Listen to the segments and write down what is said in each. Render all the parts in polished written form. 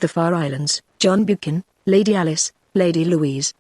The Far Islands, John Buchan, Lady Alice, Lady Louise.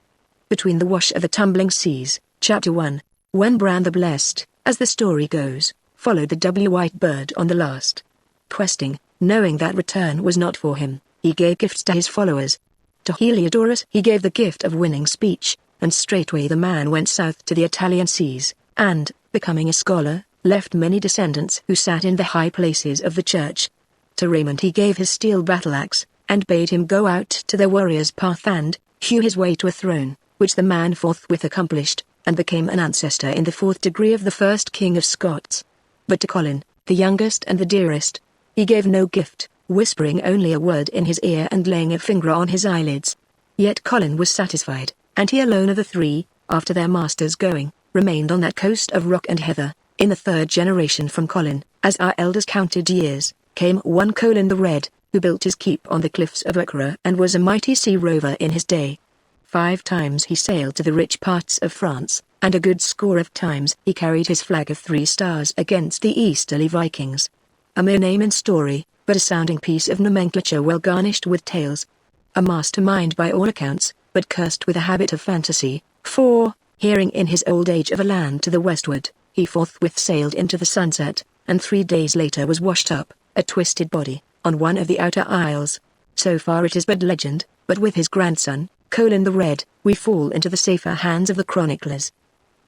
Between the Wash of the Tumbling Seas, Chapter 1. When Bran the Blessed, as the story goes, followed the white bird on the last questing, knowing that return was not for him, he gave gifts to his followers. To Heliodorus he gave the gift of winning speech, and straightway the man went south to the Italian seas, and, becoming a scholar, left many descendants who sat in the high places of the church. To Raymond he gave his steel battle-axe, and bade him go out to the warrior's path and hew his way to a throne, which the man forthwith accomplished, and became an ancestor in the 4th degree of the first King of Scots. But to Colin, the youngest and the dearest, he gave no gift, whispering only a word in his ear and laying a finger on his eyelids. Yet Colin was satisfied, and he alone of the 3, after their master's going, remained on that coast of rock and heather. In the 3rd generation from Colin, as our elders counted years, came one Colin the Red, who built his keep on the cliffs of Ukra and was a mighty sea rover in his day. 5 times he sailed to the rich parts of France, and a good score of times he carried his flag of 3 stars against the easterly Vikings. A mere name and story, but a sounding piece of nomenclature well garnished with tales. A mastermind by all accounts, but cursed with a habit of fantasy, for, hearing in his old age of a land to the westward, he forthwith sailed into the sunset, and 3 days later was washed up, a twisted body, on one of the outer isles. So far it is but legend, but with his grandson, Colin the Red, we fall into the safer hands of the chroniclers.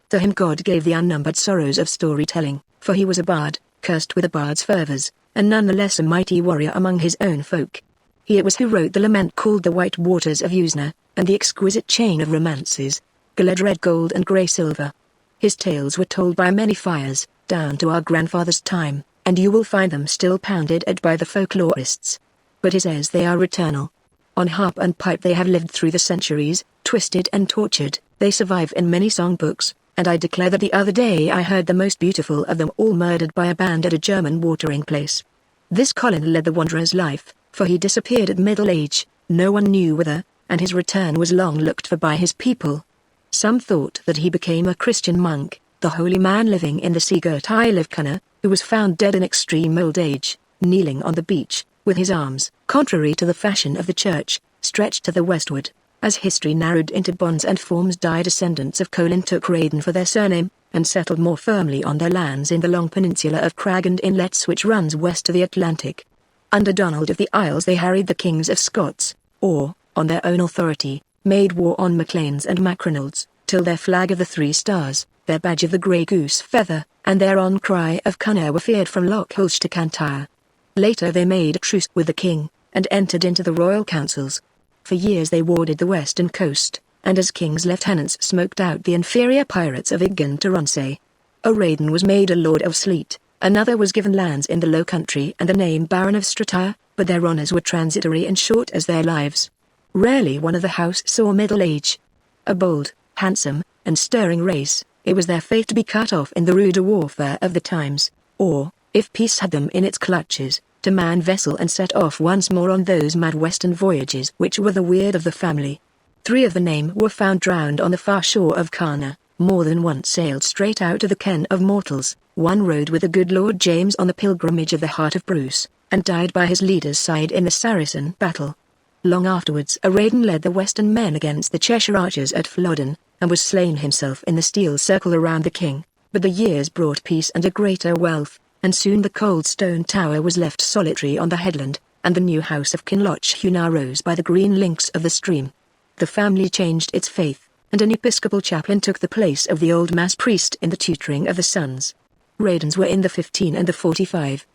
To him God gave the unnumbered sorrows of storytelling, for he was a bard, cursed with a bard's fervours, and none the less a mighty warrior among his own folk. He it was who wrote the lament called The White Waters of Usna, and the exquisite chain of romances, Gilead Red Gold and Grey Silver. His tales were told by many fires, down to our grandfather's time, and you will find them still pounded at by the folklorists. But his airs they are eternal. On harp and pipe they have lived through the centuries, twisted and tortured, they survive in many songbooks, and I declare that the other day I heard the most beautiful of them all murdered by a band at a German watering place. This Colin led the wanderer's life, for he disappeared at middle age, no one knew whither, and his return was long looked for by his people. Some thought that he became a Christian monk, the holy man living in the sea-girt Isle of Cunner, who was found dead in extreme old age, kneeling on the beach, with his arms, contrary to the fashion of the church, stretched to the westward. As history narrowed into bonds and forms, descendants of Colin took Raiden for their surname, and settled more firmly on their lands in the long peninsula of crag and inlets which runs west of the Atlantic. Under Donald of the Isles they harried the kings of Scots, or, on their own authority, made war on MacLeans and Macronalds, till their flag of the 3 stars, their badge of the grey goose feather, and their on-cry of Cunner were feared from Loch Hulsh to Cantyre. Later they made a truce with the king, and entered into the royal councils. For years they warded the western coast, and as king's lieutenants smoked out the inferior pirates of Iggan to Ronsay. Raiden was made a lord of Sleat, another was given lands in the Low Country and the name Baron of Stratyre, but their honours were transitory and short as their lives. Rarely one of the house saw middle age. A bold, handsome, and stirring race, it was their fate to be cut off in the ruder warfare of the times, or, if peace had them in its clutches, to man vessel and set off once more on those mad western voyages which were the weird of the family. 3 of the name were found drowned on the far shore of Carna, more than once sailed straight out of the ken of mortals, one rode with the good Lord James on the pilgrimage of the heart of Bruce, and died by his leader's side in the Saracen battle. Long afterwards Raiden led the western men against the Cheshire archers at Flodden, and was slain himself in the steel circle around the king, but the years brought peace and a greater wealth, and soon the cold stone tower was left solitary on the headland, and the new house of Kinloch now rose by the green links of the stream. The family changed its faith, and an episcopal chaplain took the place of the old mass priest in the tutoring of the sons. Raidens were in the 15 and the 45.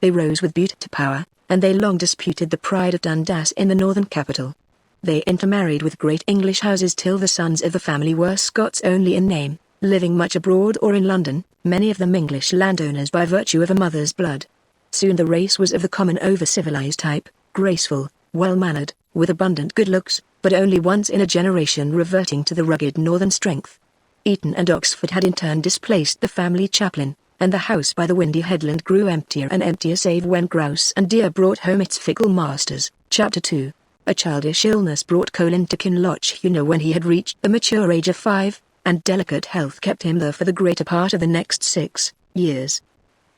They rose with Bute to power, and they long disputed the pride of Dundas in the northern capital. They intermarried with great English houses till the sons of the family were Scots only in name, living much abroad or in London, many of them English landowners by virtue of a mother's blood. Soon the race was of the common over-civilized type, graceful, well-mannered, with abundant good looks, but only once in a generation reverting to the rugged northern strength. Eton and Oxford had in turn displaced the family chaplain, and the house by the windy headland grew emptier and emptier save when grouse and deer brought home its fickle masters. Chapter 2. A childish illness brought Colin to Kinloch when he had reached the mature age of 5, and delicate health kept him there for the greater part of the next 6 years.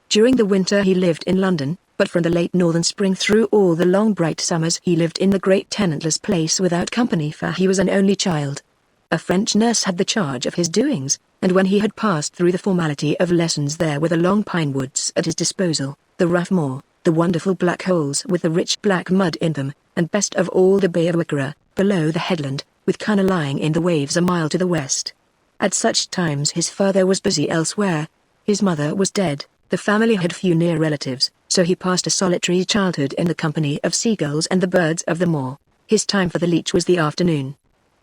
During the winter he lived in London, But from the late northern spring through all the long bright summers he lived in the great tenantless place without company, for he was an only child. A French nurse had the charge of his doings, and when he had passed through the formality of lessons there were the long pine woods at his disposal, the rough moor, the wonderful black holes with the rich black mud in them, and best of all the Bay of Wickera, below the headland, with Cunna lying in the waves a mile to the west. At such times his father was busy elsewhere. His mother was dead, the family had few near relatives, so he passed a solitary childhood in the company of seagulls and the birds of the moor. His time for the leech was the afternoon.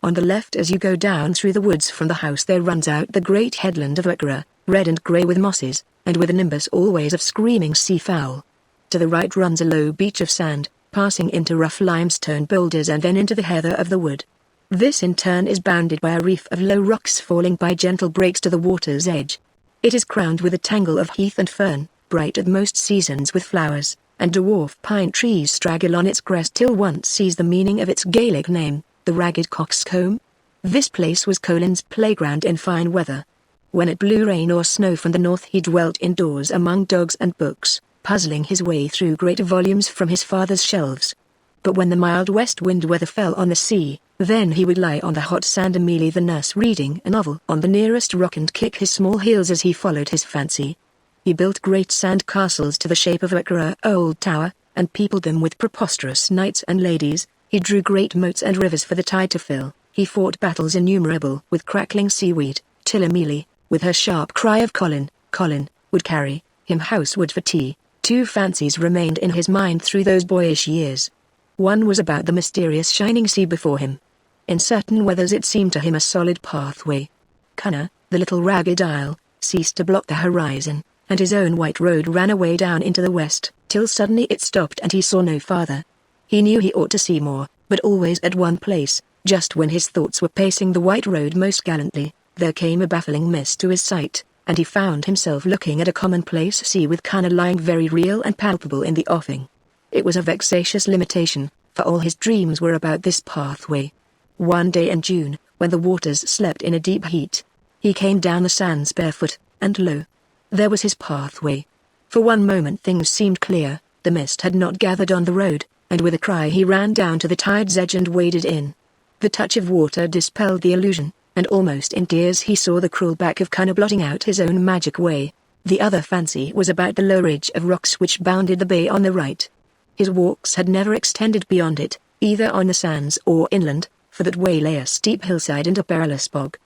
On the left as you go down through the woods from the house there runs out the great headland of Wickera, red and grey with mosses, and with a nimbus always of screaming seafowl. To the right runs a low beach of sand, passing into rough limestone boulders and then into the heather of the wood. This in turn is bounded by a reef of low rocks falling by gentle breaks to the water's edge. It is crowned with a tangle of heath and fern, bright at most seasons with flowers, and dwarf pine trees straggle on its crest till one sees the meaning of its Gaelic name, the Ragged Coxcomb. This place was Colin's playground in fine weather. When it blew rain or snow from the north he dwelt indoors among dogs and books, puzzling his way through great volumes from his father's shelves. But when the mild west wind weather fell on the sea, then he would lie on the hot sand Amelie the nurse reading a novel on the nearest rock and kick his small heels as he followed his fancy. He built great sand castles to the shape of Wickera old tower, and peopled them with preposterous knights and ladies. He drew great moats and rivers for the tide to fill. He fought battles innumerable with crackling seaweed, till Amelie, with her sharp cry of Colin, Colin, would carry him housewood for tea. Two fancies remained in his mind through those boyish years. One was about the mysterious shining sea before him. In certain weathers it seemed to him a solid pathway. Cunna, the little ragged isle, ceased to block the horizon, and his own white road ran away down into the west, till suddenly it stopped and he saw no farther. He knew he ought to see more, but always at one place, just when his thoughts were pacing the white road most gallantly, there came a baffling mist to his sight, and he found himself looking at a commonplace sea with Cunna lying very real and palpable in the offing. It was a vexatious limitation, for all his dreams were about this pathway. One day in June, when the waters slept in a deep heat, he came down the sands barefoot, and lo! There was his pathway. For one moment things seemed clear, the mist had not gathered on the road, and with a cry he ran down to the tide's edge and waded in. The touch of water dispelled the illusion, and almost in tears he saw the cruel back of Cunna blotting out his own magic way. The other fancy was about the low ridge of rocks which bounded the bay on the right. His walks had never extended beyond it, either on the sands or inland, for that way lay a steep hillside and a perilous bog.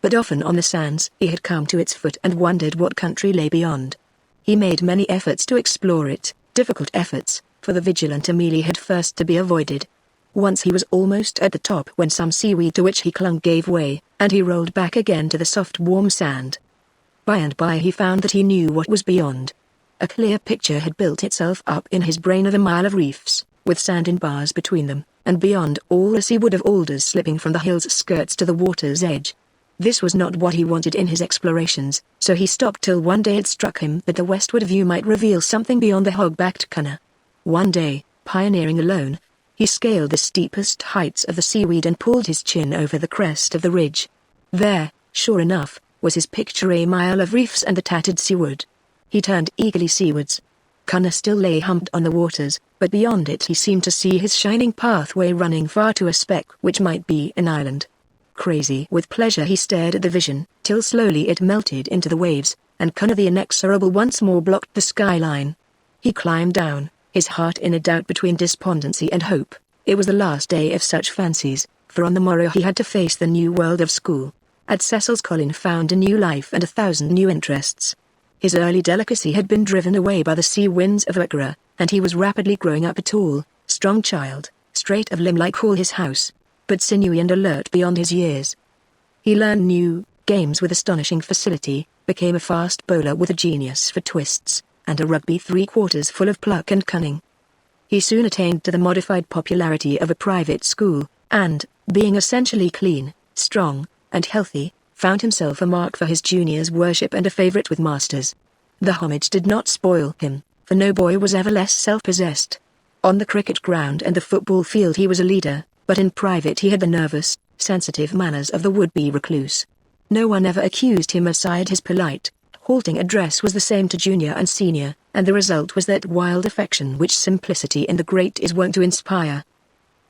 But often on the sands he had come to its foot and wondered what country lay beyond. He made many efforts to explore it, difficult efforts, for the vigilant Amelie had first to be avoided. Once he was almost at the top when some seaweed to which he clung gave way, and he rolled back again to the soft warm sand. By and by he found that he knew what was beyond. A clear picture had built itself up in his brain of a mile of reefs, with sand in bars between them, and beyond all a seawood of alders slipping from the hill's skirts to the water's edge. This was not what he wanted in his explorations, so he stopped till one day it struck him that the westward view might reveal something beyond the hog-backed Cunna. One day, pioneering alone, he scaled the steepest heights of the seaweed and pulled his chin over the crest of the ridge. There, sure enough, was his picture, a mile of reefs and the tattered seawood. He turned eagerly seawards. Cunna still lay humped on the waters, but beyond it he seemed to see his shining pathway running far to a speck which might be an island. Crazy with pleasure he stared at the vision, till slowly it melted into the waves, and Cunna the inexorable once more blocked the skyline. He climbed down, his heart in a doubt between despondency and hope. It was the last day of such fancies, for on the morrow he had to face the new world of school. At Cecil's Colin found a new life and 1,000 new interests. His early delicacy had been driven away by the sea winds of Wickera, and he was rapidly growing up a tall, strong child, straight of limb like all his house, but sinewy and alert beyond his years. He learned new games with astonishing facility, became a fast bowler with a genius for twists, and a rugby 3/4 full of pluck and cunning. He soon attained to the modified popularity of a private school, and, being essentially clean, strong, and healthy, found himself a mark for his juniors' worship and a favorite with masters. The homage did not spoil him, for no boy was ever less self-possessed. On the cricket ground and the football field he was a leader, but in private he had the nervous, sensitive manners of the would-be recluse. No one ever accused him aside his polite, halting address was the same to junior and senior, and the result was that wild affection which simplicity in the great is wont to inspire.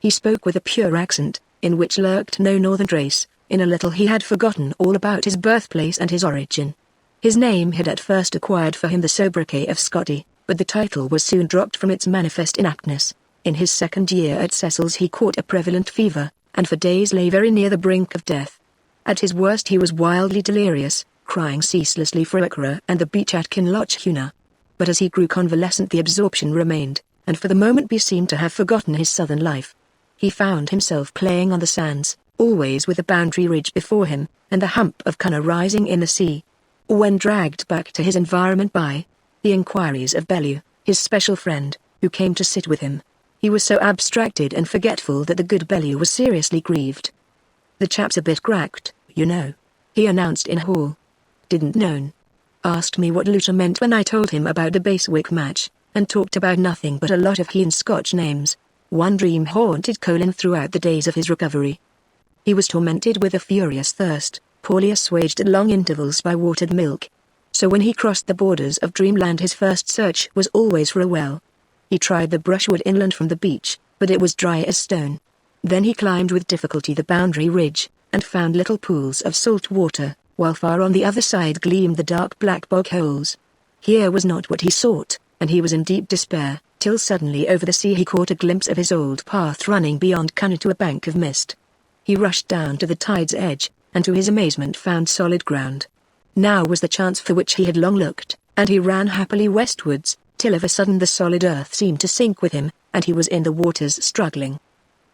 He spoke with a pure accent, in which lurked no northern trace. In a little he had forgotten all about his birthplace and his origin. His name had at first acquired for him the sobriquet of Scotty, but the title was soon dropped from its manifest inaptness. In his second year at Cecil's he caught a prevalent fever, and for days lay very near the brink of death. At his worst he was wildly delirious, crying ceaselessly for Akra and the beach at Kinlochuna. But as he grew convalescent the absorption remained, and for the moment he seemed to have forgotten his southern life. He found himself playing on the sands, always with the boundary ridge before him, and the hump of Cunna rising in the sea. When dragged back to his environment by the inquiries of Bellew, his special friend, who came to sit with him, he was so abstracted and forgetful that the good Bellew was seriously grieved. "The chap's a bit cracked, you know," he announced in hall. "Didn't know. Asked me what Lucia meant when I told him about the Basewick match, and talked about nothing but a lot of he and Scotch names." One dream haunted Colin throughout the days of his recovery. He was tormented with a furious thirst, poorly assuaged at long intervals by watered milk. So when he crossed the borders of dreamland his first search was always for a well. He tried the brushwood inland from the beach, but it was dry as stone. Then he climbed with difficulty the boundary ridge, and found little pools of salt water, while far on the other side gleamed the dark black bog holes. Here was not what he sought, and he was in deep despair, till suddenly over the sea he caught a glimpse of his old path running beyond Cunna to a bank of mist. He rushed down to the tide's edge, and to his amazement found solid ground. Now was the chance for which he had long looked, and he ran happily westwards, till of a sudden the solid earth seemed to sink with him, and he was in the waters struggling.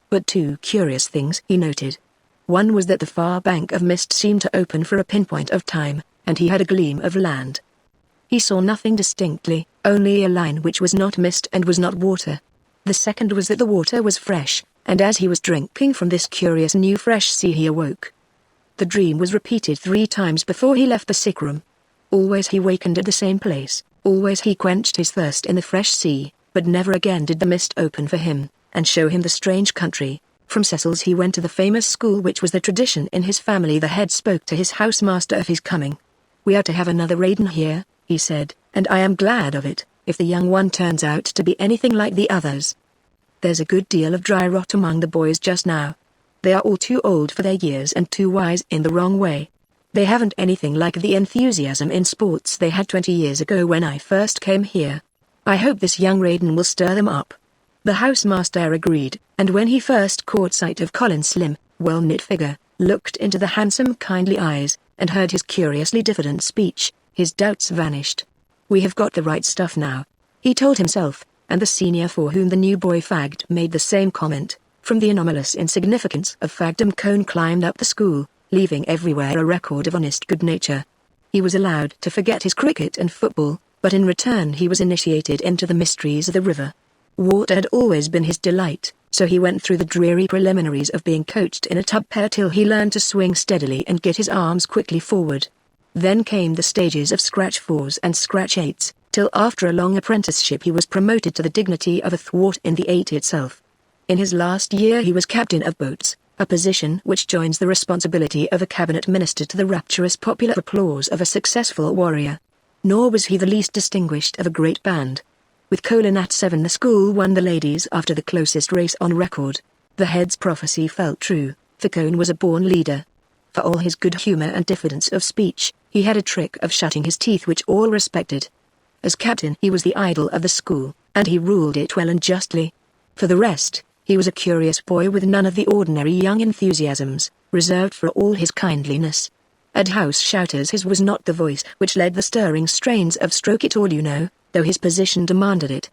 But two curious things he noted. One was that the far bank of mist seemed to open for a pinpoint of time, and he had a gleam of land. He saw nothing distinctly, only a line which was not mist and was not water. The second was that the water was fresh, and as he was drinking from this curious new fresh sea he awoke. The dream was repeated 3 times before he left the sick room. Always he wakened at the same place, always he quenched his thirst in the fresh sea, but never again did the mist open for him, and show him the strange country. From Cecil's he went to the famous school which was the tradition in his family. The head spoke to his housemaster of his coming. "We are to have another Raiden here," he said, "and I am glad of it, if the young one turns out to be anything like the others. There's a good deal of dry rot among the boys just now. They are all too old for their years and too wise in the wrong way. They haven't anything like the enthusiasm in sports they had 20 years ago when I first came here. I hope this young Raiden will stir them up." The housemaster agreed, and when he first caught sight of Colin's slim, well-knit figure, looked into the handsome kindly eyes, and heard his curiously diffident speech, his doubts vanished. "We have got the right stuff now," he told himself, and the senior for whom the new boy fagged made the same comment. From the anomalous insignificance of fagdom Cone climbed up the school, leaving everywhere a record of honest good nature. He was allowed to forget his cricket and football, but in return he was initiated into the mysteries of the river. Water had always been his delight, so he went through the dreary preliminaries of being coached in a tub pair till he learned to swing steadily and get his arms quickly forward. Then came the stages of scratch 4s and scratch 8s, till after a long apprenticeship he was promoted to the dignity of a thwart in the 8 itself. In his last year he was captain of boats, a position which joins the responsibility of a cabinet minister to the rapturous popular applause of a successful warrior. Nor was he the least distinguished of a great band. With Colin at 7 the school won the ladies after the closest race on record. The head's prophecy felt true, for Cone was a born leader. For all his good humour and diffidence of speech, he had a trick of shutting his teeth which all respected. As captain he was the idol of the school, and he ruled it well and justly. For the rest, he was a curious boy with none of the ordinary young enthusiasms, reserved for all his kindliness. At house shouters his was not the voice which led the stirring strains of Stroke It All You Know, though his position demanded it.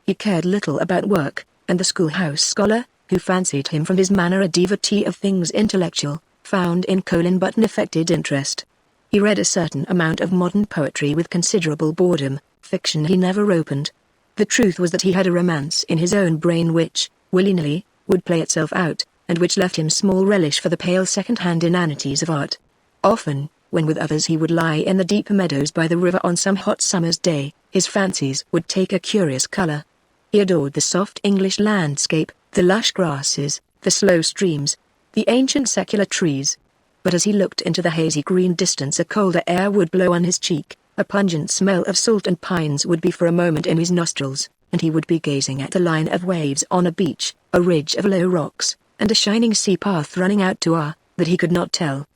He cared little about work, and the schoolhouse scholar, who fancied him from his manner a devotee of things intellectual, found in Colin but an affected interest. He read a certain amount of modern poetry with considerable boredom, fiction he never opened. The truth was that he had a romance in his own brain which, willy-nilly, would play itself out, and which left him small relish for the pale second-hand inanities of art. Often, when with others he would lie in the deep meadows by the river on some hot summer's day, his fancies would take a curious colour. He adored the soft English landscape, the lush grasses, the slow streams, the ancient secular trees. but as he looked into the hazy green distance a colder air would blow on his cheek, a pungent smell of salt and pines would be for a moment in his nostrils, and he would be gazing at the line of waves on a beach, a ridge of low rocks, and a shining sea path running out to that he could not tell.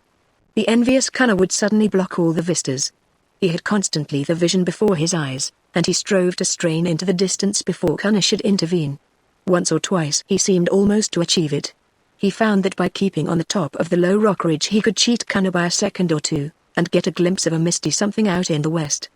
The envious Connor would suddenly block all the vistas. He had constantly the vision before his eyes, and he strove to strain into the distance before Connor should intervene. Once or twice he seemed almost to achieve it. He found that by keeping on the top of the low rock ridge he could cheat Connor by a second or two, and get a glimpse of a misty something out in the west.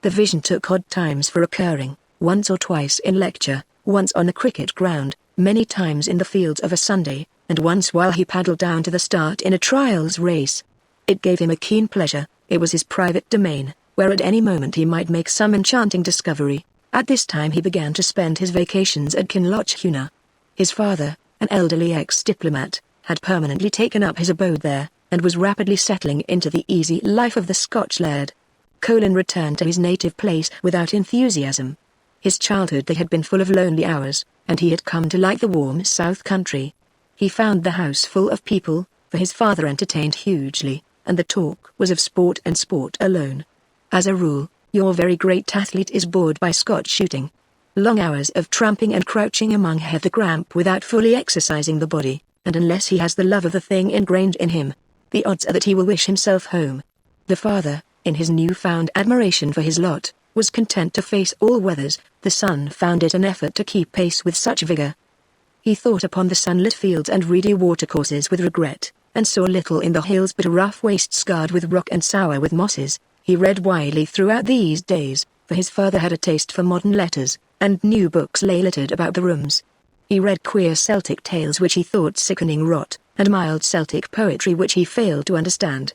The vision took odd times for occurring, once or twice in lecture, once on the cricket ground, many times in the fields of a Sunday, and once while he paddled down to the start in a trials race. It gave him a keen pleasure. It was his private domain, where at any moment he might make some enchanting discovery. At this time he began to spend his vacations at Kinloch. His father, an elderly ex-diplomat, had permanently taken up his abode there, and was rapidly settling into the easy life of the Scotch laird. Colin returned to his native place without enthusiasm. His childhood had been full of lonely hours, and he had come to like the warm south country. He found the house full of people, for his father entertained hugely, and the talk was of sport and sport alone. As a rule, your very great athlete is bored by Scotch shooting. Long hours of tramping and crouching among heather cramp without fully exercising the body, and unless he has the love of the thing ingrained in him, the odds are that he will wish himself home. The father, in his newfound admiration for his lot, was content to face all weathers. The son found it an effort to keep pace with such vigor. He thought upon the sunlit fields and reedy watercourses with regret, and saw little in the hills but a rough waste scarred with rock and sour with mosses. He read widely throughout these days, for his father had a taste for modern letters, and new books lay littered about the rooms. He read queer Celtic tales which he thought sickening rot, and mild Celtic poetry which he failed to understand.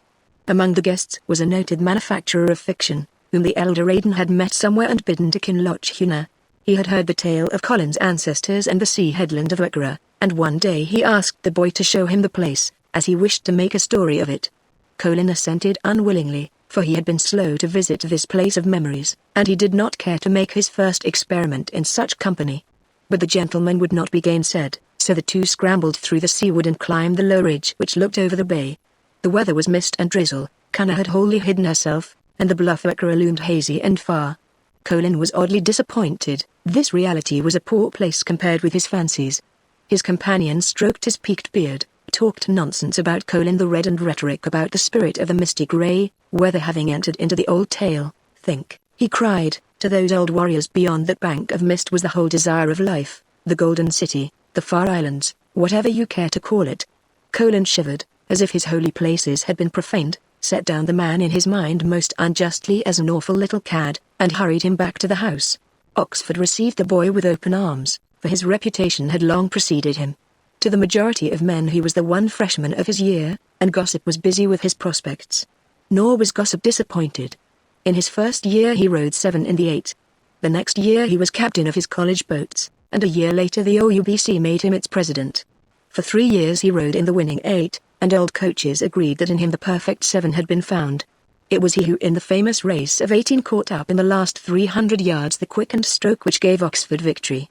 Among the guests was a noted manufacturer of fiction, whom the elder Aidan had met somewhere and bidden to Kinloch. He had heard the tale of Colin's ancestors and the sea headland of Wickera, and one day he asked the boy to show him the place, as he wished to make a story of it. Colin assented unwillingly, for he had been slow to visit this place of memories, and he did not care to make his first experiment in such company. But the gentleman would not be gainsaid, so the two scrambled through the seawood and climbed the low ridge which looked over the bay. The weather was mist and drizzle, Connor had wholly hidden herself, and the bluff of Wickera loomed hazy and far. Colin was oddly disappointed. This reality was a poor place compared with his fancies. His companion stroked his peaked beard, talked nonsense about Colin the Red and rhetoric about the spirit of the misty grey, weather having entered into the old tale. Think, he cried, to those old warriors beyond that bank of mist was the whole desire of life, the Golden City, the Far Islands, whatever you care to call it. Colin shivered, as if his holy places had been profaned, set down the man in his mind most unjustly as an awful little cad, and hurried him back to the house. Oxford received the boy with open arms, for his reputation had long preceded him. To the majority of men he was the one freshman of his year, and gossip was busy with his prospects. Nor was gossip disappointed. In his first year he rowed 7 in the 8. The next year he was captain of his college boats, and a year later the OUBC made him its president. For 3 years he rowed in the winning 8, and old coaches agreed that in him the perfect 7 had been found. It was he who in the famous race of 18 caught up in the last 300 yards the quickened stroke which gave Oxford victory.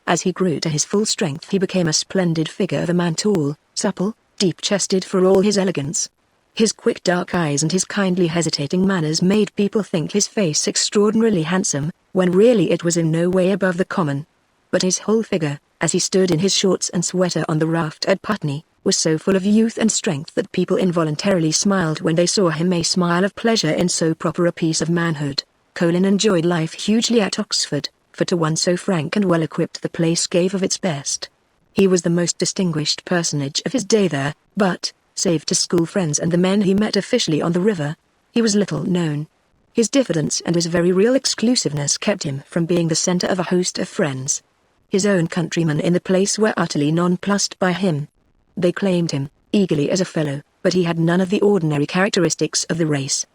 As he grew to his full strength he became a splendid figure of a man, tall, supple, deep-chested for all his elegance. His quick dark eyes and his kindly hesitating manners made people think his face extraordinarily handsome, when really it was in no way above the common. But his whole figure, as he stood in his shorts and sweater on the raft at Putney, was so full of youth and strength that people involuntarily smiled when they saw him, a smile of pleasure in so proper a piece of manhood. Colin enjoyed life hugely at Oxford, for to one so frank and well-equipped the place gave of its best. He was the most distinguished personage of his day there, but, save to school friends and the men he met officially on the river, he was little known. His diffidence and his very real exclusiveness kept him from being the centre of a host of friends. His own countrymen in the place were utterly nonplussed by him. They claimed him, eagerly as a fellow, but he had none of the ordinary characteristics of the race.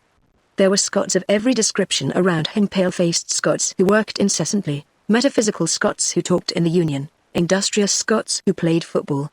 There were Scots of every description around him, pale-faced Scots who worked incessantly, metaphysical Scots who talked in the Union, industrious Scots who played football.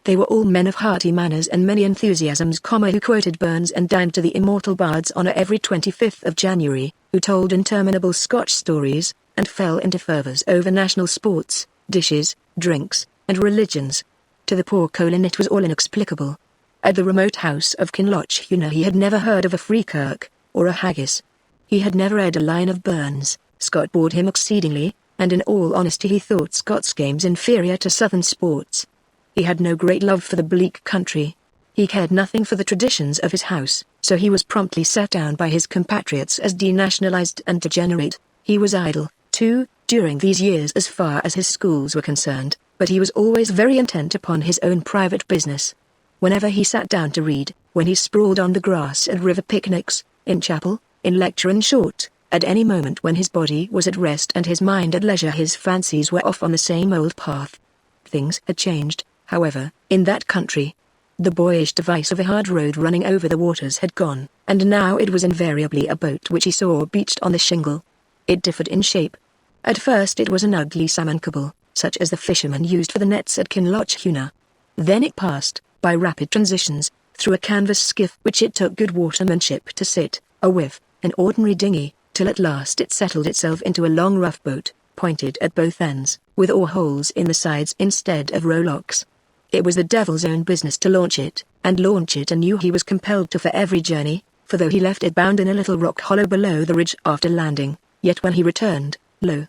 They were all men of hearty manners and many enthusiasms, who quoted Burns and dined to the immortal Bard's honour every 25th of January, who told interminable Scotch stories, and fell into fervours over national sports, dishes, drinks, and religions. To the poor Colin it was all inexplicable. At the remote house of Kinloch he had never heard of a free kirk, or a haggis. He had never read a line of Burns. Scott bored him exceedingly, and in all honesty he thought Scott's games inferior to southern sports. He had no great love for the bleak country. He cared nothing for the traditions of his house, so he was promptly set down by his compatriots as denationalized and degenerate. He was idle, too, during these years as far as his schools were concerned, but he was always very intent upon his own private business. Whenever he sat down to read, when he sprawled on the grass at river picnics, in chapel, in lecture, in short, at any moment when his body was at rest and his mind at leisure, his fancies were off on the same old path. Things had changed, however, in that country. The boyish device of a hard road running over the waters had gone, and now it was invariably a boat which he saw beached on the shingle. It differed in shape. At first it was an ugly salmon cable, such as the fishermen used for the nets at Kinloch. Then it passed, by rapid transitions, through a canvas skiff which it took good workmanship to sit, a whiff, an ordinary dinghy, till at last it settled itself into a long rough boat, pointed at both ends, with oar holes in the sides instead of rowlocks. It was the devil's own business to launch it, and launch it anew he was compelled to for every journey, for though he left it bound in a little rock hollow below the ridge after landing, yet when he returned, lo!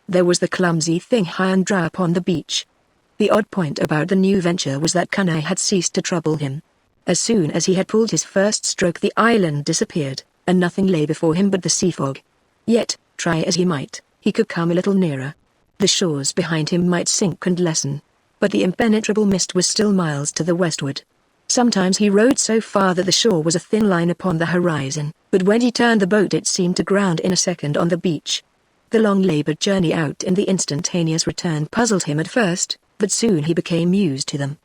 There was the clumsy thing high and dry upon the beach. The odd point about the new venture was that cunning had ceased to trouble him. As soon as he had pulled his first stroke the island disappeared, and nothing lay before him but the sea fog. Yet, try as he might, he could come a little nearer. The shores behind him might sink and lessen, but the impenetrable mist was still miles to the westward. Sometimes he rowed so far that the shore was a thin line upon the horizon, but when he turned the boat it seemed to ground in a second on the beach. The long-labored journey out and the instantaneous return puzzled him at first, but soon he became used to them.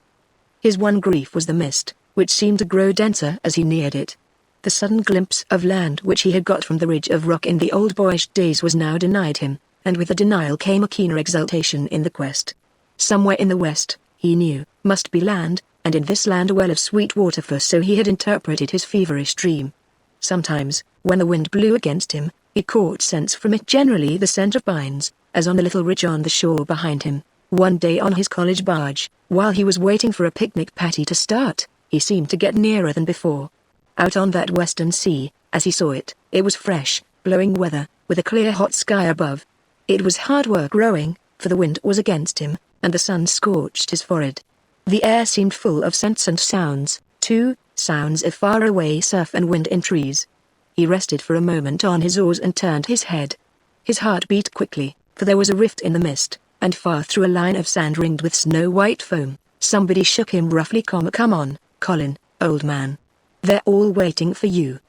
His one grief was the mist, which seemed to grow denser as he neared it. The sudden glimpse of land which he had got from the ridge of rock in the old boyish days was now denied him, and with the denial came a keener exultation in the quest. Somewhere in the west, he knew, must be land, and in this land a well of sweet water, for so he had interpreted his feverish dream. Sometimes, when the wind blew against him, he caught scents from it, generally the scent of pines, as on the little ridge on the shore behind him. One day on his college barge, while he was waiting for a picnic party to start, he seemed to get nearer than before. Out on that western sea, as he saw it, it was fresh, blowing weather, with a clear hot sky above. It was hard work rowing, for the wind was against him, and the sun scorched his forehead. The air seemed full of scents and sounds, too, sounds of far-away surf and wind in trees. He rested for a moment on his oars and turned his head. His heart beat quickly, for there was a rift in the mist, and far through a line of sand ringed with snow-white foam, somebody shook him roughly. Come on, Colin, old man. They're all waiting for you.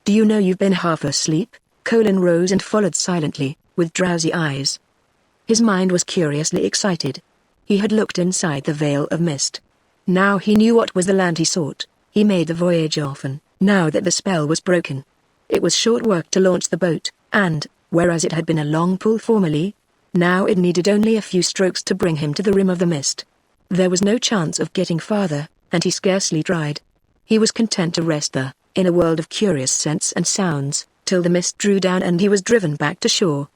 Do you know you've been half asleep? Colin rose and followed silently, with drowsy eyes. His mind was curiously excited. He had looked inside the veil of mist. Now he knew what was the land he sought. He made the voyage often, now that the spell was broken. It was short work to launch the boat, and, whereas it had been a long pull formerly, now it needed only a few strokes to bring him to the rim of the mist. There was no chance of getting farther, and he scarcely tried. He was content to rest there, in a world of curious scents and sounds, till the mist drew down and he was driven back to shore.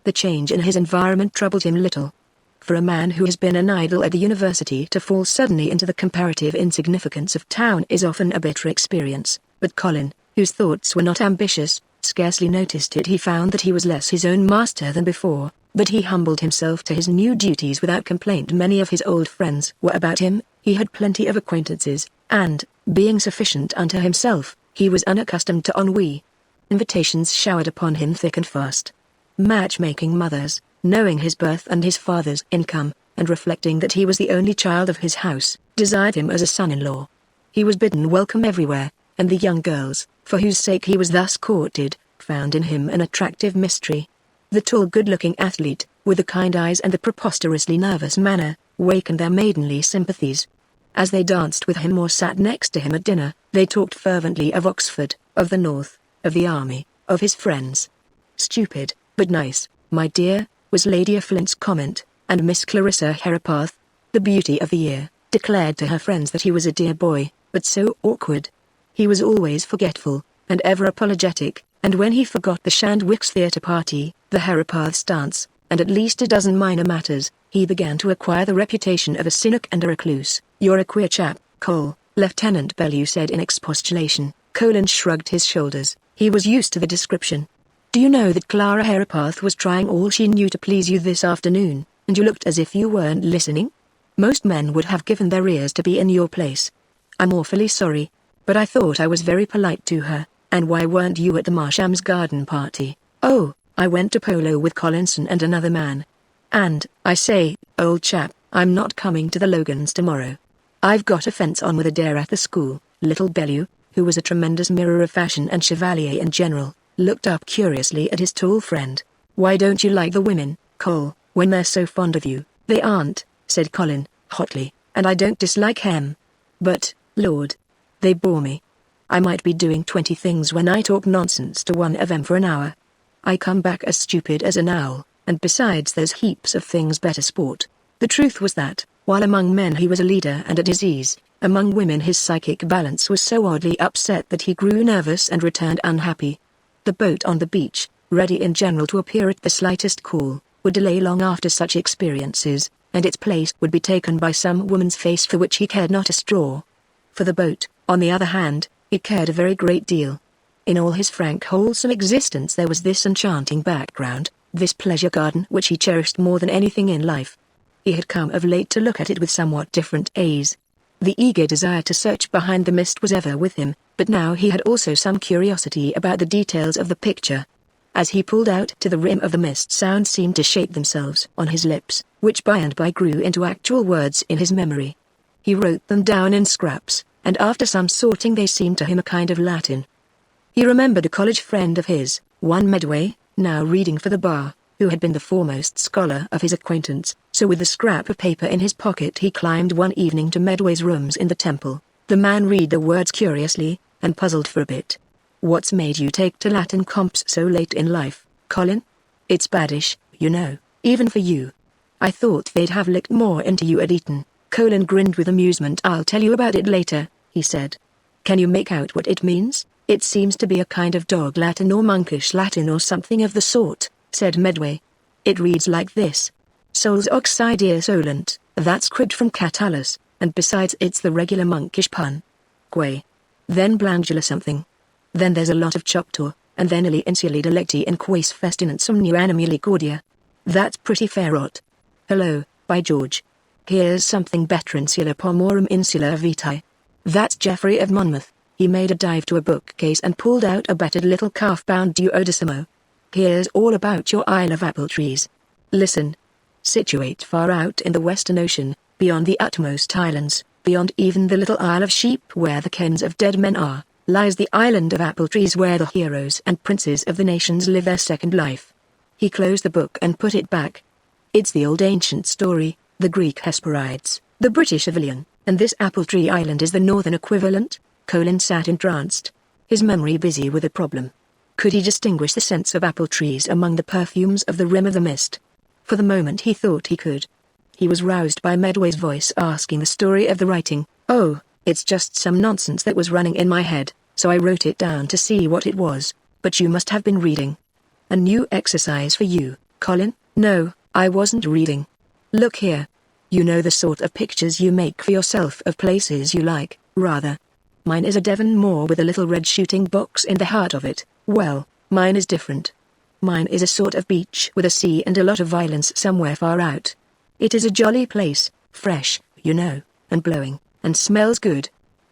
The change in his environment troubled him little. For a man who has been an idle at the university to fall suddenly into the comparative insignificance of town is often a bitter experience, but Colin, whose thoughts were not ambitious, scarcely noticed it. He found that he was less his own master than before, but he humbled himself to his new duties without complaint. Many of his old friends were about him, he had plenty of acquaintances, and, being sufficient unto himself, he was unaccustomed to ennui. Invitations showered upon him thick and fast. Matchmaking mothers, knowing his birth and his father's income, and reflecting that he was the only child of his house, desired him as a son-in-law. He was bidden welcome everywhere, and the young girls, for whose sake he was thus courted, found in him an attractive mystery. The tall good-looking athlete, with the kind eyes and the preposterously nervous manner, wakened their maidenly sympathies. As they danced with him or sat next to him at dinner, they talked fervently of Oxford, of the North, of the army, of his friends. "Stupid, but nice, my dear," was Lady Flint's comment, and Miss Clarissa Herapath, the beauty of the year, declared to her friends that he was a dear boy, but so awkward. He was always forgetful, and ever apologetic, and when he forgot the Shandwicks theatre party, the Herapaths' dance, and at least a dozen minor matters, he began to acquire the reputation of a cynic and a recluse. "You're a queer chap, Cole," Lieutenant Bellew said in expostulation. Colin shrugged his shoulders. He was used to the description. Do you know that Clara Herapath was trying all she knew to please you this afternoon, and you looked as if you weren't listening? Most men would have given their ears to be in your place. I'm awfully sorry, but I thought I was very polite to her. And why weren't you at the Marsham's garden party? Oh, I went to polo with Collinson and another man. And, I say, old chap, I'm not coming to the Logans tomorrow. I've got a fence on with a dare at the school. Little Bellew, who was a tremendous mirror of fashion and chevalier in general, looked up curiously at his tall friend. Why don't you like the women, Cole, when they're so fond of you? They aren't, said Colin, hotly, and I don't dislike him. But, Lord, they bore me. I might be doing 20 things when I talk nonsense to one of them for an hour. I come back as stupid as an owl, and besides there's heaps of things better sport. The truth was that, while among men he was a leader and at his ease, among women his psychic balance was so oddly upset that he grew nervous and returned unhappy. The boat on the beach, ready in general to appear at the slightest call, would delay long after such experiences, and its place would be taken by some woman's face for which he cared not a straw. For the boat, on the other hand, he cared a very great deal. In all his frank wholesome existence there was this enchanting background, this pleasure garden which he cherished more than anything in life. He had come of late to look at it with somewhat different eyes. The eager desire to search behind the mist was ever with him, but now he had also some curiosity about the details of the picture. As he pulled out to the rim of the mist, sounds seemed to shape themselves on his lips, which by and by grew into actual words in his memory. He wrote them down in scraps, and after some sorting they seemed to him a kind of Latin. He remembered a college friend of his, one Medway, now reading for the bar, who had been the foremost scholar of his acquaintance, so with a scrap of paper in his pocket he climbed one evening to Medway's rooms in the temple. The man read the words curiously, and puzzled for a bit. What's made you take to Latin comps so late in life, Colin? It's baddish, you know, even for you. I thought they'd have licked more into you at Eton. Colin grinned with amusement. I'll tell you about it later, he said. Can you make out what it means? It seems to be a kind of dog Latin or monkish Latin or something of the sort, said Medway. It reads like this. Sols oxidea solent, that's cribbed from Catullus, and besides it's the regular monkish pun. Quay. Then Blandula something. Then there's a lot of Choctaw, and then illi insuli delecti in quaes festinant sumnu animuli cordia. That's pretty fair rot. Hello, by George. Here's something better insula pomorum insula vitae. That's Geoffrey of Monmouth. He made a dive to a bookcase and pulled out a battered little calf-bound duodecimo. Here's all about your Isle of Apple Trees. Listen. Situate far out in the Western Ocean, beyond the utmost islands, beyond even the little Isle of Sheep where the cairns of dead men are, lies the island of apple trees where the heroes and princes of the nations live their second life. He closed the book and put it back. It's the old ancient story, the Greek Hesperides, the British Avilion, and this apple tree island is the northern equivalent. Colin sat entranced, his memory busy with a problem. Could he distinguish the scents of apple trees among the perfumes of the rim of the mist? For the moment he thought he could. He was roused by Medway's voice asking the story of the writing. Oh, it's just some nonsense that was running in my head, so I wrote it down to see what it was, but you must have been reading. A new exercise for you, Colin? No, I wasn't reading. Look here. You know the sort of pictures you make for yourself of places you like, rather. Mine is a Devon moor with a little red shooting box in the heart of it. Well, mine is different. Mine is a sort of beach with a sea and a lot of violence somewhere far out. It is a jolly place, fresh, you know, and blowing, and smells good.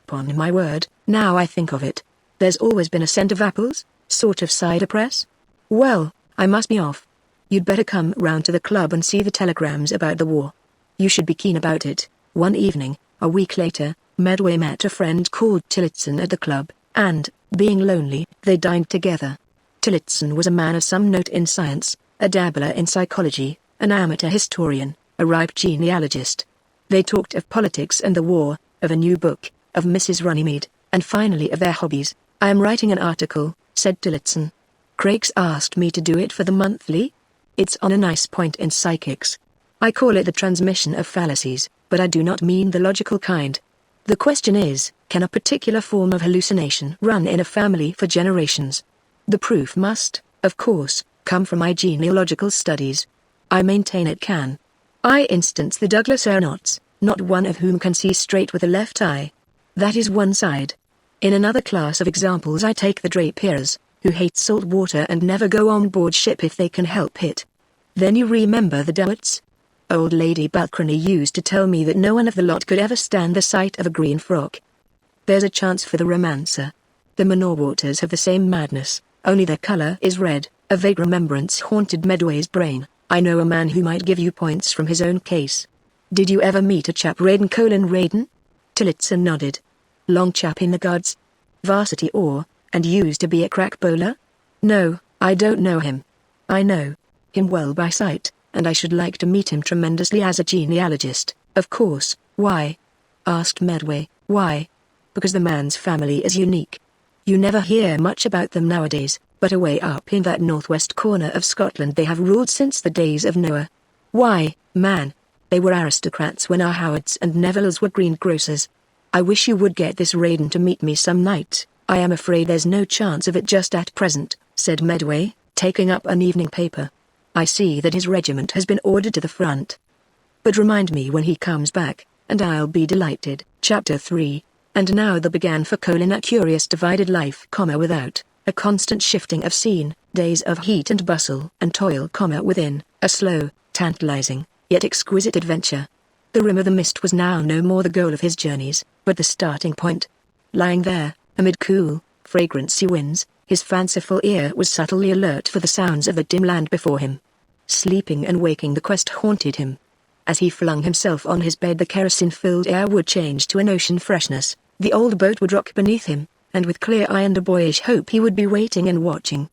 'Pon my word, now I think of it, there's always been a scent of apples, sort of cider press. Well, I must be off. You'd better come round to the club and see the telegrams about the war. You should be keen about it. One evening, a week later, Medway met a friend called Tillotson at the club, and, being lonely, they dined together. Tillotson was a man of some note in science, a dabbler in psychology, an amateur historian, a ripe genealogist. They talked of politics and the war, of a new book, of Mrs. Runnymede, and finally of their hobbies. I am writing an article, said Tillotson. Craig's asked me to do it for the monthly. It's on a nice point in psychics. I call it the transmission of fallacies, but I do not mean the logical kind. The question is, can a particular form of hallucination run in a family for generations? The proof must, of course, come from my genealogical studies. I maintain it can. I instance the Douglas Aeronauts, not one of whom can see straight with the left eye. That is one side. In another class of examples I take the Drapiers, who hate salt water and never go on board ship if they can help it. Then you remember the Dowards? Old Lady Balcony used to tell me that no one of the lot could ever stand the sight of a green frock. There's a chance for the romancer. The Manor have the same madness, only their color is red. A vague remembrance haunted Medway's brain. I know a man who might give you points from his own case. Did you ever meet a chap Raiden? Tillotson nodded. Long chap in the Guards? Varsity and used to be a crack bowler? No, I don't know him. I know him well by sight, and I should like to meet him tremendously as a genealogist, of course. Why? Asked Medway. Why? Because the man's family is unique. You never hear much about them nowadays, but away up in that northwest corner of Scotland they have ruled since the days of Noah. Why, man? They were aristocrats when our Howards and Nevilles were greengrocers. I wish you would get this Raiden to meet me some night. I am afraid there's no chance of it just at present, said Medway, taking up an evening paper. I see that his regiment has been ordered to the front. But remind me when he comes back, and I'll be delighted. Chapter 3. And now there began for Colin a curious divided life, without a constant shifting of scene, days of heat and bustle and toil, within a slow, tantalizing, yet exquisite adventure. The rim of the mist was now no more the goal of his journeys, but the starting point. Lying there, amid cool, fragrant sea winds, his fanciful ear was subtly alert for the sounds of the dim land before him. Sleeping and waking the quest haunted him. As he flung himself on his bed the kerosene-filled air would change to an ocean freshness, the old boat would rock beneath him, and with clear eye and a boyish hope he would be waiting and watching.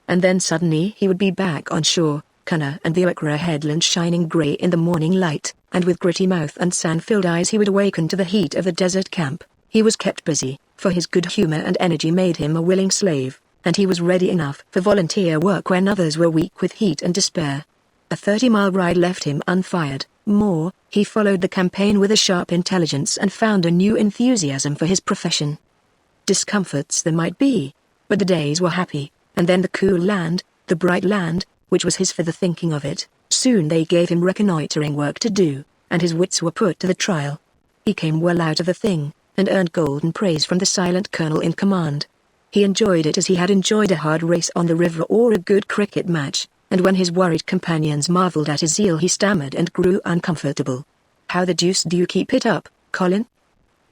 And then suddenly he would be back on shore, Cunner and the Ochra headland shining grey in the morning light, and with gritty mouth and sand-filled eyes he would awaken to the heat of the desert camp. He was kept busy, for his good humor and energy made him a willing slave, and he was ready enough for volunteer work when others were weak with heat and despair. A 30-mile ride left him unfired. More, he followed the campaign with a sharp intelligence and found a new enthusiasm for his profession. Discomforts there might be, but the days were happy, and then the cool land, the bright land, which was his for the thinking of it. Soon they gave him reconnoitering work to do, and his wits were put to the trial. He came well out of the thing, and earned golden praise from the silent colonel in command. He enjoyed it as he had enjoyed a hard race on the river or a good cricket match, and when his worried companions marveled at his zeal he stammered and grew uncomfortable. "How the deuce do you keep it up, Colin?"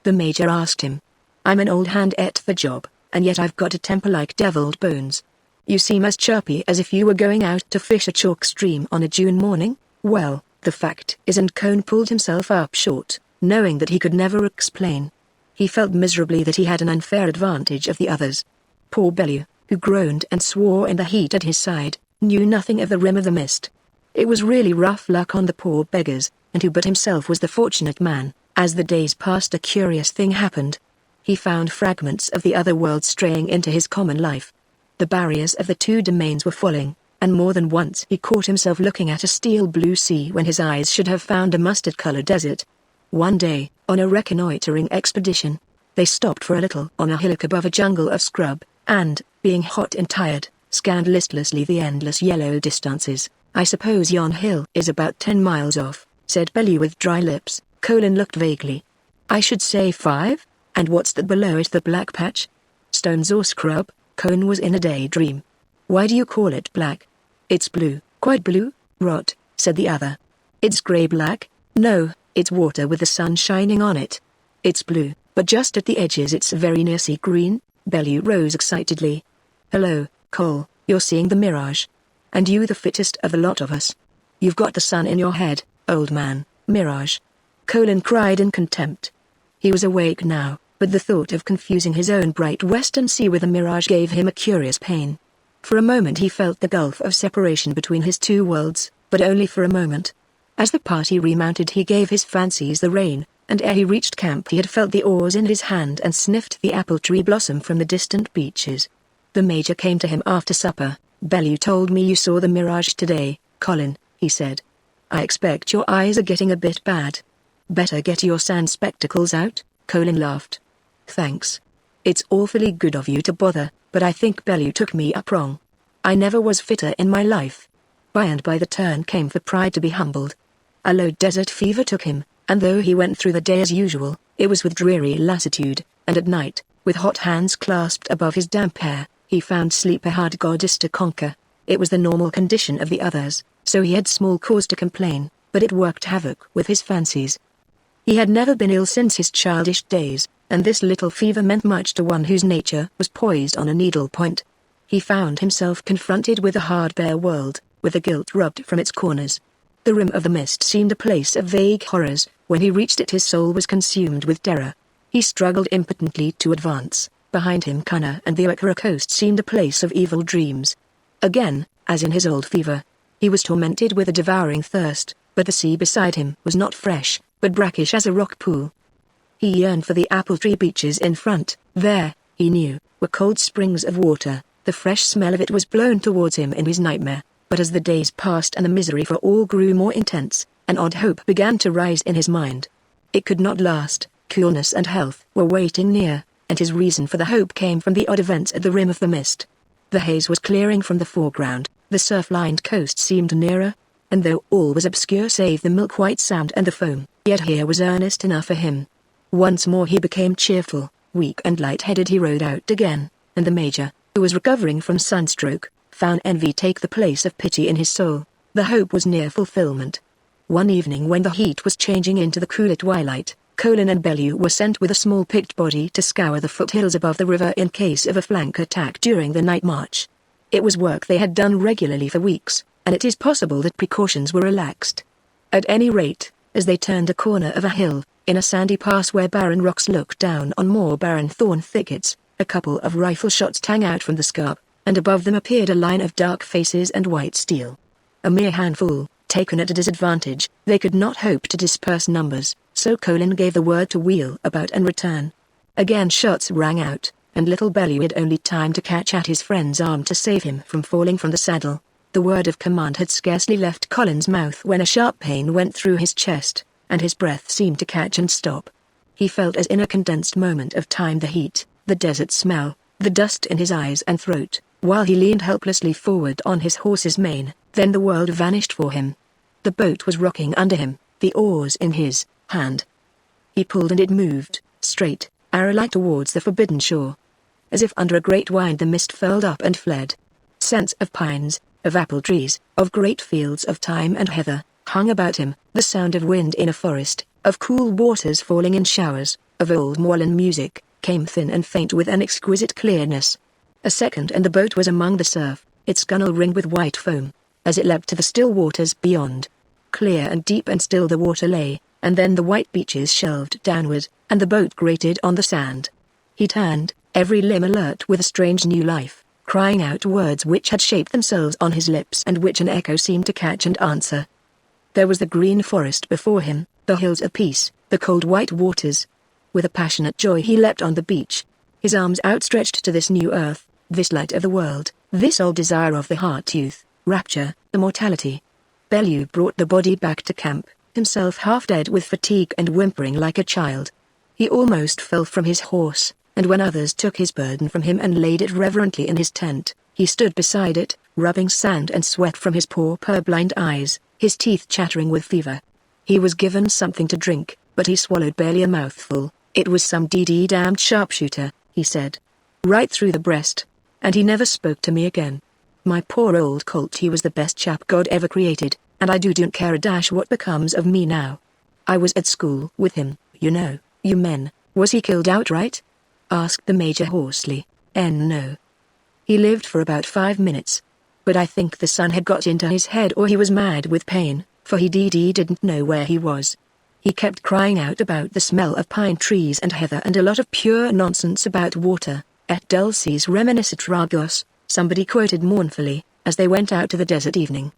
the major asked him. "I'm an old hand at the job, and yet I've got a temper like deviled bones. You seem as chirpy as if you were going out to fish a chalk stream on a June morning." "Well, the fact is," and Cone pulled himself up short, knowing that he could never explain. He felt miserably that he had an unfair advantage of the others. Poor Bellew, who groaned and swore in the heat at his side, knew nothing of the rim of the mist. It was really rough luck on the poor beggars, and who but himself was the fortunate man? As the days passed a curious thing happened. He found fragments of the other world straying into his common life. The barriers of the two domains were falling, and more than once he caught himself looking at a steel blue sea when his eyes should have found a mustard-colored desert. One day, on a reconnoitering expedition, they stopped for a little on a hillock above a jungle of scrub, and, being hot and tired, scanned listlessly the endless yellow distances. "I suppose yon hill is about 10 miles off," said Bellew with dry lips. Colin looked vaguely. "I should say 5, and what's that below it, the black patch? Stones or scrub?" Colin was in a daydream. "Why do you call it black?" "It's blue." "Quite blue?" "Rot," said the other. "It's grey-black?" "No, it's water with the sun shining on it." "It's blue, but just at the edges it's very near sea green." Bellew rose excitedly. "Hello, Cole, you're seeing the mirage. And you the fittest of the lot of us. You've got the sun in your head, old man." "Mirage?" Colin cried in contempt. He was awake now, but the thought of confusing his own bright western sea with a mirage gave him a curious pain. For a moment he felt the gulf of separation between his two worlds, but only for a moment. As the party remounted he gave his fancies the rein, and ere he reached camp he had felt the oars in his hand and sniffed the apple tree blossom from the distant beaches. The major came to him after supper. "Bellew told me you saw the mirage today, Colin," he said. "I expect your eyes are getting a bit bad. Better get your sand spectacles out." Colin laughed. "Thanks. It's awfully good of you to bother, but I think Bellew took me up wrong. I never was fitter in my life." By and by the turn came for pride to be humbled. A low desert fever took him, And though he went through the day as usual, it was with dreary lassitude, and at night, with hot hands clasped above his damp hair, he found sleep a hard goddess to conquer. It was the normal condition of the others, so he had small cause to complain, but it worked havoc with his fancies. He had never been ill since his childish days, and this little fever meant much to one whose nature was poised on a needle point. He found himself confronted with a hard bare world, with the gilt rubbed from its corners. The rim of the mist seemed a place of vague horrors. When he reached it his soul was consumed with terror. He struggled impotently to advance. Behind him Cunna and the Okra coast seemed a place of evil dreams. Again, as in his old fever, he was tormented with a devouring thirst, but the sea beside him was not fresh, but brackish as a rock pool. He yearned for the apple tree beaches in front. There, he knew, were cold springs of water. The fresh smell of it was blown towards him in his nightmare, but as the days passed and the misery for all grew more intense, an odd hope began to rise in his mind. It could not last. Coolness and health were waiting near, and his reason for the hope came from the odd events at the rim of the mist. The haze was clearing from the foreground, the surf-lined coast seemed nearer, and though all was obscure save the milk-white sand and the foam, yet here was earnest enough for him. Once more he became cheerful. Weak and light-headed he rode out again, and the Major, who was recovering from sunstroke, found envy take the place of pity in his soul. The hope was near fulfillment. One evening when the heat was changing into the cooler twilight, Colin and Bellew were sent with a small picked body to scour the foothills above the river in case of a flank attack during the night march. It was work they had done regularly for weeks, and it is possible that precautions were relaxed. At any rate, as they turned a corner of a hill, in a sandy pass where barren rocks looked down on more barren thorn thickets, a couple of rifle shots rang out from the scarp, and above them appeared a line of dark faces and white steel. A mere handful, taken at a disadvantage, they could not hope to disperse numbers, so Colin gave the word to wheel about and return. Again shots rang out, and little Bellew had only time to catch at his friend's arm to save him from falling from the saddle. The word of command had scarcely left Colin's mouth when a sharp pain went through his chest, and his breath seemed to catch and stop. He felt as in a condensed moment of time the heat, the desert smell, the dust in his eyes and throat, while he leaned helplessly forward on his horse's mane. Then the world vanished for him. The boat was rocking under him, the oars in his hand. He pulled and it moved, straight, arrow-like towards the forbidden shore. As if under a great wind the mist furled up and fled. Scents of pines, of apple trees, of great fields of thyme and heather, hung about him, the sound of wind in a forest, of cool waters falling in showers, of old moorland music, came thin and faint with an exquisite clearness. A second and the boat was among the surf, its gunwale ringed with white foam, as it leapt to the still waters beyond. Clear and deep and still the water lay, and then the white beaches shelved downward, and the boat grated on the sand. He turned, every limb alert with a strange new life, crying out words which had shaped themselves on his lips and which an echo seemed to catch and answer. There was the green forest before him, the hills of peace, the cold white waters. With a passionate joy he leapt on the beach, his arms outstretched to this new earth, this light of the world, this old desire of the heart, youth, rapture, immortality. Bellew brought the body back to camp, himself half dead with fatigue and whimpering like a child. He almost fell from his horse, and when others took his burden from him and laid it reverently in his tent, he stood beside it, rubbing sand and sweat from his poor purblind eyes, his teeth chattering with fever. He was given something to drink, but he swallowed barely a mouthful. It was some damned sharpshooter, he said. Right through the breast. And he never spoke to me again. My poor old colt, he was the best chap God ever created, and I don't care a dash what becomes of me now. I was at school with him, you know, you men. Was he killed outright? Asked the Major hoarsely. No. He lived for about 5 minutes. But I think the sun had got into his head or he was mad with pain, for he didn't know where he was. He kept crying out about the smell of pine trees and heather and a lot of pure nonsense about water. Et dulcis reminiscit Ragos, somebody quoted mournfully, as they went out to the desert evening.